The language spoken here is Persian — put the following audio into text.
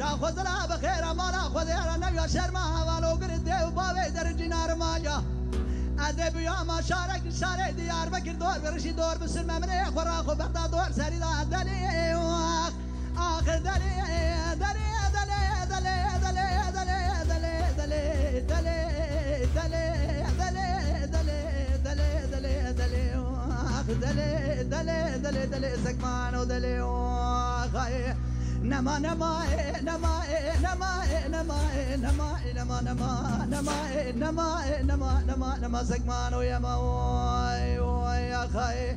تاخذ لا بخير ما لا خذ يا نبي شرما ولو قرد وبابي درجي نار ماليا ادب يا ما شارك شارك ديار بكر دور برشي دور بسلمه من خرا خو بغدا دور سري دا دلي اخ دلي دلي دلي دلي دلي دلي دلي دلي دلي دلي دلي دلي دلي دلي اخ دلي دلي دلي دلي سكمان ودلي اخ نما نما نما نما نما نما نما نما نما نما نما نما نما سكمان ويا ما ويا خاي